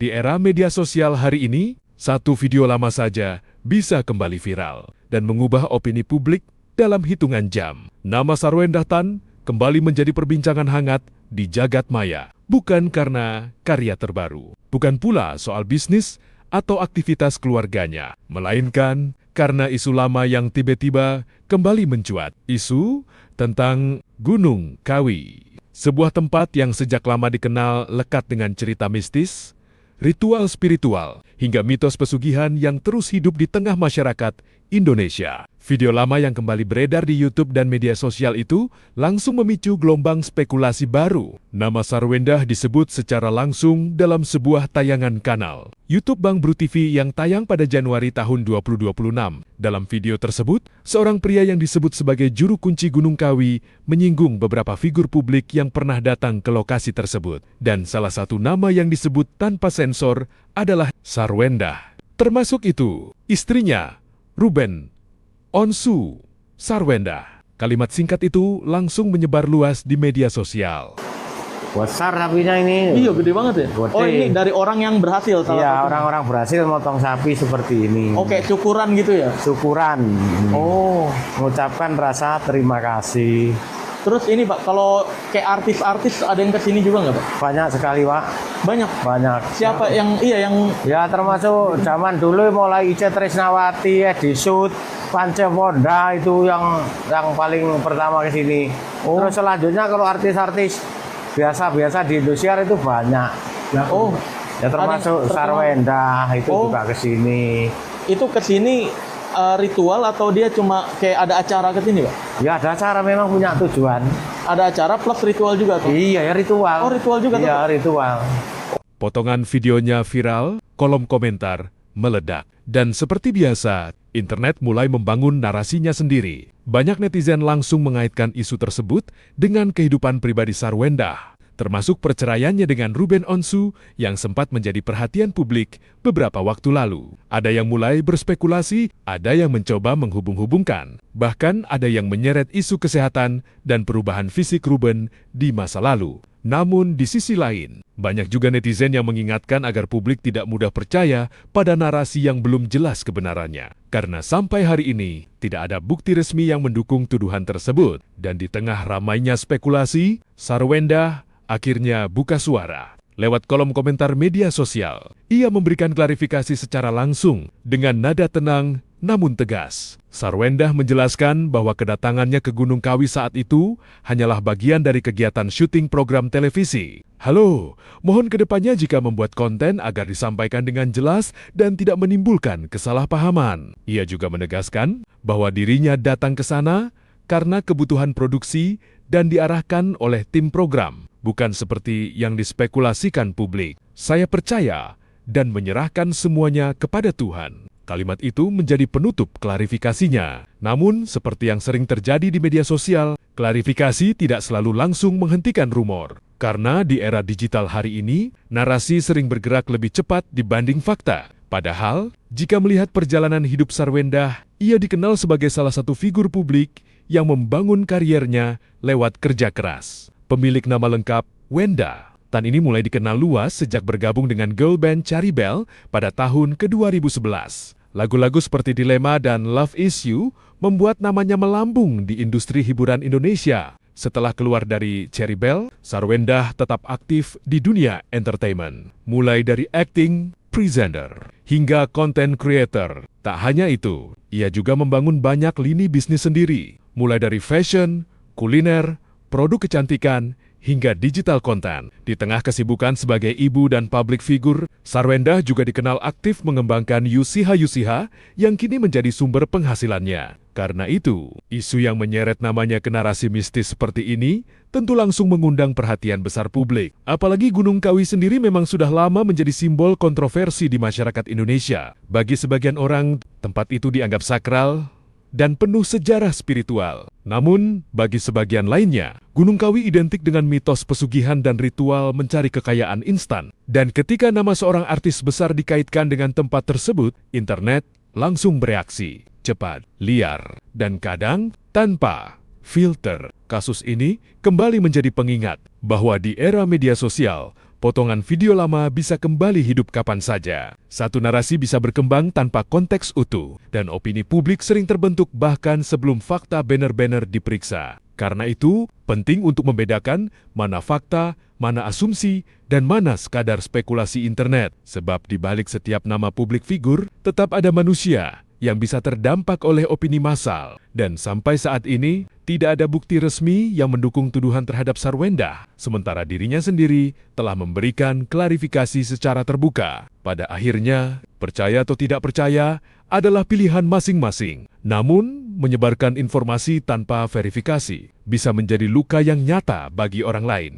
Di era media sosial hari ini, satu video lama saja bisa kembali viral dan mengubah opini publik dalam hitungan jam. Nama Sarwendah Tan kembali menjadi perbincangan hangat di jagat maya, bukan karena karya terbaru, bukan pula soal bisnis atau aktivitas keluarganya, melainkan karena isu lama yang tiba-tiba kembali mencuat, isu tentang Gunung Kawi. Sebuah tempat yang sejak lama dikenal lekat dengan cerita mistis, ritual spiritual, hingga mitos pesugihan yang terus hidup di tengah masyarakat Indonesia. Video lama yang kembali beredar di YouTube dan media sosial itu langsung memicu gelombang spekulasi baru. Nama Sarwendah disebut secara langsung dalam sebuah tayangan kanal YouTube Bang Bru TV yang tayang pada Januari tahun 2026. Dalam video tersebut, seorang pria yang disebut sebagai juru kunci Gunung Kawi menyinggung beberapa figur publik yang pernah datang ke lokasi tersebut. Dan salah satu nama yang disebut tanpa sensor adalah Sarwendah. Termasuk itu, istrinya, Ruben Onsu Sarwendah. Kalimat singkat itu langsung menyebar luas di media sosial. Besar sapinya ini. Iya, gede banget ya? Gede. Oh, ini dari orang yang berhasil? Iya, orang-orang berhasil motong sapi seperti ini. Oke, cukuran gitu ya? Syukuran. Oh. Mengucapkan rasa terima kasih. Terus ini Pak, kalau kayak artis-artis ada yang kesini juga nggak Pak? Banyak sekali, Pak. Banyak? Banyak. Siapa yang, Ya, termasuk zaman dulu mulai Ice Trisnawati, Edi Sud, Pance Ponda itu yang paling pertama ke sini. Oh. Terus selanjutnya kalau artis-artis biasa-biasa di Indonesia itu banyak. Oh. Ya termasuk Sarwendah itu juga ke sini. Itu ke sini ritual atau dia cuma kayak ada acara ke sini Pak? Ya ada acara, memang punya tujuan. Ada acara plus ritual juga tuh? Iya, ya ritual. Oh, ritual juga tuh? Iya, ritual. Potongan videonya viral, kolom komentar meledak. Dan seperti biasa, internet mulai membangun narasinya sendiri. Banyak netizen langsung mengaitkan isu tersebut dengan kehidupan pribadi Sarwendah, termasuk perceraiannya dengan Ruben Onsu yang sempat menjadi perhatian publik beberapa waktu lalu. Ada yang mulai berspekulasi, ada yang mencoba menghubung-hubungkan. Bahkan ada yang menyeret isu kesehatan dan perubahan fisik Ruben di masa lalu. Namun di sisi lain, banyak juga netizen yang mengingatkan agar publik tidak mudah percaya pada narasi yang belum jelas kebenarannya. Karena sampai hari ini, tidak ada bukti resmi yang mendukung tuduhan tersebut. Dan di tengah ramainya spekulasi, Sarwendah akhirnya buka suara. Lewat kolom komentar media sosial, ia memberikan klarifikasi secara langsung dengan nada tenang namun tegas. Sarwendah menjelaskan bahwa kedatangannya ke Gunung Kawi saat itu hanyalah bagian dari kegiatan syuting program televisi. Halo, mohon kedepannya jika membuat konten agar disampaikan dengan jelas dan tidak menimbulkan kesalahpahaman. Ia juga menegaskan bahwa dirinya datang ke sana karena kebutuhan produksi dan diarahkan oleh tim program, bukan seperti yang dispekulasikan publik. Saya percaya dan menyerahkan semuanya kepada Tuhan. Kalimat itu menjadi penutup klarifikasinya. Namun, seperti yang sering terjadi di media sosial, klarifikasi tidak selalu langsung menghentikan rumor. Karena di era digital hari ini, narasi sering bergerak lebih cepat dibanding fakta. Padahal, jika melihat perjalanan hidup Sarwendah, ia dikenal sebagai salah satu figur publik yang membangun kariernya lewat kerja keras. Pemilik nama lengkap Wenda Tan ini mulai dikenal luas sejak bergabung dengan girl band Caribel pada tahun ke-2011. Lagu-lagu seperti Dilema dan Love Is You membuat namanya melambung di industri hiburan Indonesia. Setelah keluar dari Caribel, Sarwendah tetap aktif di dunia entertainment. Mulai dari acting, presenter, hingga content creator. Tak hanya itu, ia juga membangun banyak lini bisnis sendiri. Mulai dari fashion, kuliner, produk kecantikan, hingga digital konten. Di tengah kesibukan sebagai ibu dan public figure, Sarwendah juga dikenal aktif mengembangkan Usiha yang kini menjadi sumber penghasilannya. Karena itu, isu yang menyeret namanya ke narasi mistis seperti ini tentu langsung mengundang perhatian besar publik. Apalagi Gunung Kawi sendiri memang sudah lama menjadi simbol kontroversi di masyarakat Indonesia. Bagi sebagian orang, tempat itu dianggap sakral dan penuh sejarah spiritual. Namun, bagi sebagian lainnya, Gunung Kawi identik dengan mitos pesugihan dan ritual mencari kekayaan instan. Dan ketika nama seorang artis besar dikaitkan dengan tempat tersebut, internet langsung bereaksi, cepat, liar, dan kadang tanpa filter. Kasus ini kembali menjadi pengingat bahwa di era media sosial, potongan video lama bisa kembali hidup kapan saja. Satu narasi bisa berkembang tanpa konteks utuh, dan opini publik sering terbentuk bahkan sebelum fakta benar-benar diperiksa. Karena itu, penting untuk membedakan mana fakta, mana asumsi, dan mana sekadar spekulasi internet. Sebab di balik setiap nama publik figur, tetap ada manusia yang bisa terdampak oleh opini massal. Dan sampai saat ini, tidak ada bukti resmi yang mendukung tuduhan terhadap Sarwendah, sementara dirinya sendiri telah memberikan klarifikasi secara terbuka. Pada akhirnya, percaya atau tidak percaya adalah pilihan masing-masing. Namun, menyebarkan informasi tanpa verifikasi bisa menjadi luka yang nyata bagi orang lain.